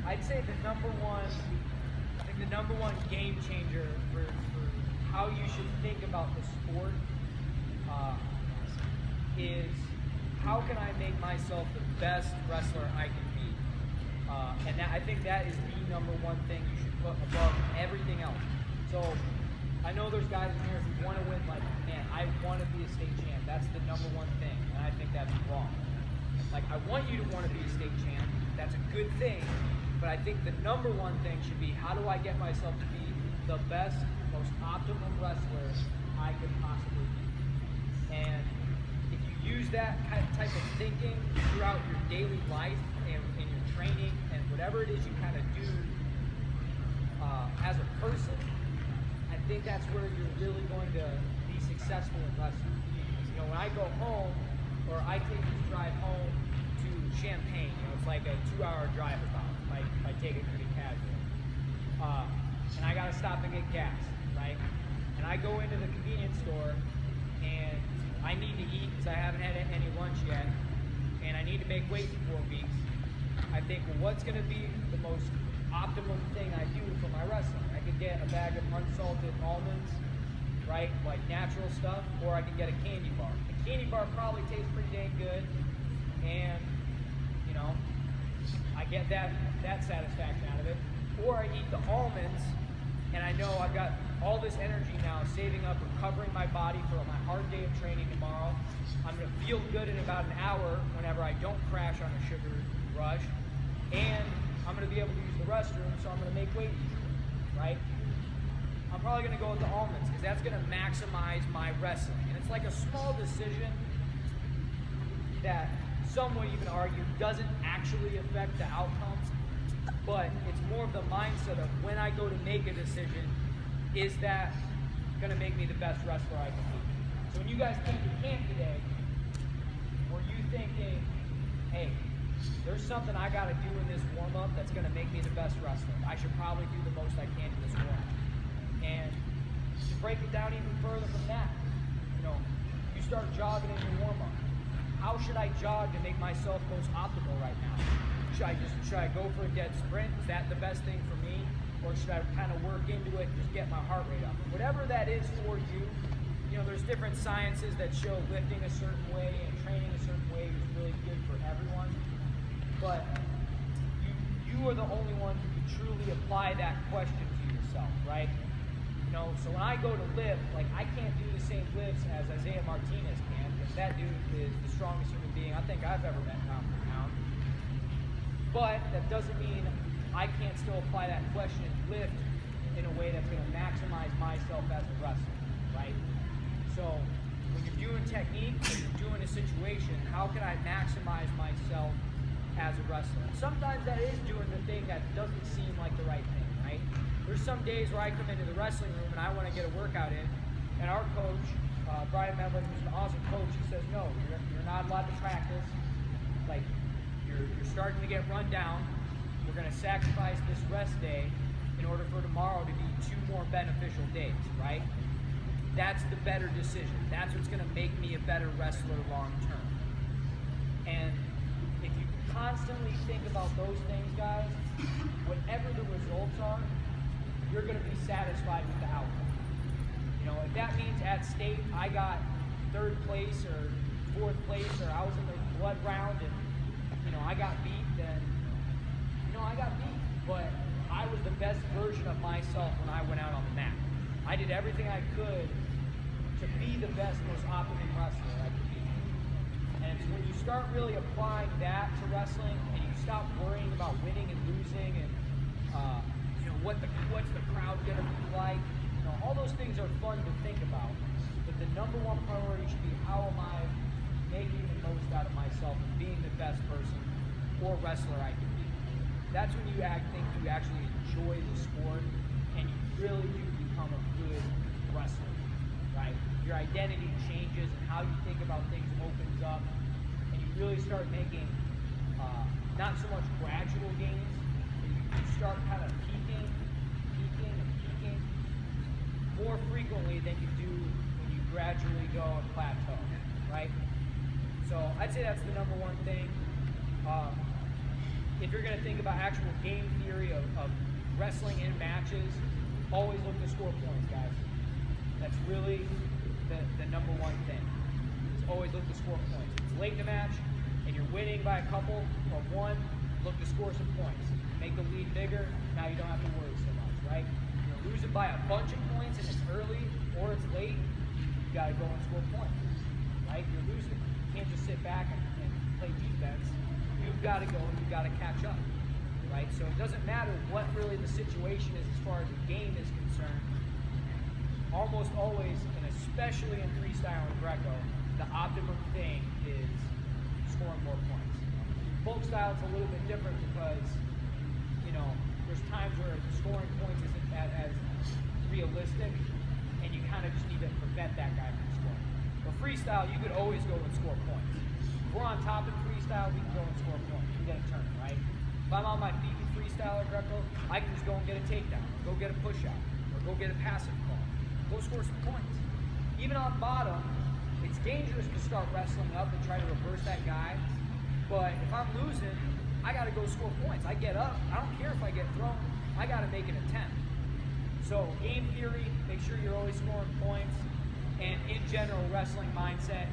I'd say the number one, I think the number one game changer for how you should think about the sport is how can I make myself the best wrestler I can be? And I think that is the number one thing you should put above everything else. So I know there's guys in here who want to win, like, man, I want to be a state champ. That's the number one thing, and I think that's wrong. Like, I want you to want to be a state champ. That's a good thing, but I think the number one thing should be, how do I get myself to be the best, most optimum wrestler I could possibly be? And if you use that type of thinking throughout your daily life and in your training and whatever it is you kind of do as a person, I think that's where you're really going to be successful in wrestling. You know, when I go home, or I take this drive home to Champaign, you know, it's like a 2-hour drive about, if I take it pretty casual. And I gotta stop and get gas, right? And I go into the convenience store, and I need to eat because I haven't had any lunch yet, and I need to make weight in 4 weeks. I think, well, what's gonna be the most optimum thing I do for my wrestling? I could get a bag of unsalted almonds, right, like natural stuff, or I could get a candy bar. A candy bar probably tastes pretty dang good, and, you know, I get that satisfaction out of it. Or I eat the almonds, and I know I've got all this energy now saving up, recovering my body for my hard day of training tomorrow. I'm gonna feel good in about an hour whenever I don't crash on a sugar rush, and I'm gonna be able to use the restroom, so I'm gonna make weight easier, right? I'm probably gonna go with the almonds because that's gonna maximize my wrestling. And it's like a small decision that some would even argue doesn't actually affect the outcome, but it's more of the mindset of when I go to make a decision, is that gonna make me the best wrestler I can be? So when you guys came to camp today, were you thinking, hey, there's something I gotta do in this warm-up that's gonna make me the best wrestler. I should probably do the most I can in this warm-up. And to break it down even further from that, you know, you start jogging in your warm-up. How should I jog to make myself most optimal right now? Should I go for a dead sprint? Is that the best thing for me? Or should I kind of work into it and just get my heart rate up? Whatever that is for you, you know, there's different sciences that show lifting a certain way and training a certain way is really good for everyone. But you are the only one who can truly apply that question to yourself, right? You know, so when I go to lift, like, I can't do the same lifts as Isaiah Martinez can, because that dude is the strongest human being I think I've ever met pound for pound. But that doesn't mean I can't still apply that question and lift in a way that's going to maximize myself as a wrestler, right? So when you're doing technique, when you're doing a situation, how can I maximize myself as a wrestler? And sometimes that is doing the thing that doesn't seem like the right thing, right? There's some days where I come into the wrestling room and I want to get a workout in, and our coach, Brian Medlin, who's an awesome coach, he says, no, you're not allowed to practice. Like, you're starting to get run down. We're going to sacrifice this rest day in order for tomorrow to be 2 more beneficial days, right? That's the better decision. That's what's going to make me a better wrestler long term. And if you constantly think about those things, guys, whatever the results are, you're going to be satisfied with the outcome. You know, if that means at state I got 3rd place or 4th place, or I was in the blood round and, you know, I got beat, then, you know, I got beat. But I was the best version of myself when I went out on the mat. I did everything I could to be the best, most optimum wrestler I could be. And so when you start really applying that to wrestling, and you stop worrying about winning and losing, and you know, what's the crowd gonna be like, you know, all those things are fun to think about. But the number one priority should be, how am I making the most out of myself and being the best person or wrestler I can be? That's when you think you actually enjoy the sport, and you really do become a good wrestler, right? Your identity changes, and how you think about things opens up, and you really start making not so much gradual gains, but you start kind of peaking more frequently than you do when you gradually go and plateau, right? So I'd say that's the number one thing. if you're going to think about actual game theory of wrestling in matches, always look to score points, guys. That's really the number one thing. Is always look to score points. If it's late in the match and you're winning by a couple or one, look to score some points. Make the lead bigger. Now you don't have to worry so much, right? If you're losing by a bunch of points and it's early or it's late, you got to go and score points, right? You're losing. You can't just sit back and play defense. You've got to go and you've got to catch up, right? So it doesn't matter what really the situation is as far as the game is concerned. Almost always, and especially in freestyle and Greco, the optimum thing is scoring more points. Folk style, it's a little bit different because, you know, there's times where scoring points isn't as realistic, and you kind of just need to prevent that guy from scoring. But freestyle, you could always go and score points. If we're on top in freestyle, we can go and score points. We get a turn, right? If I'm on my feet in freestyle or Greco, I can just go and get a takedown, or go get a push-out, or go get a passive call. Go score some points. Even on bottom, it's dangerous to start wrestling up and try to reverse that guy. But if I'm losing, I got to go score points. I get up. I don't care if I get thrown. I got to make an attempt. So game theory, make sure you're always scoring points. And in general, wrestling mindset,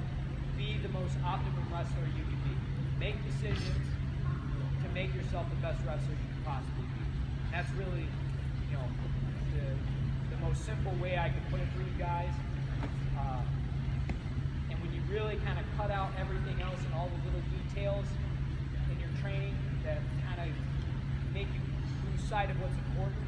be the most optimum wrestler you can be. Make decisions to make yourself the best wrestler you can possibly be. And that's really, you know, the most simple way I can put it for you guys. And when you really kind of cut out everything else and all the little details in your training that kind of make you lose sight of what's important,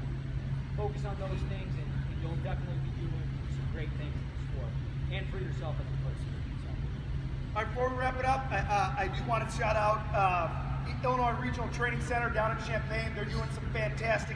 focus on those things and you'll definitely be doing some great things in the sport and for yourself as a person. So. All right, before we wrap it up, I do want to shout out Illinois Regional Training Center down in Champaign. They're doing some fantastic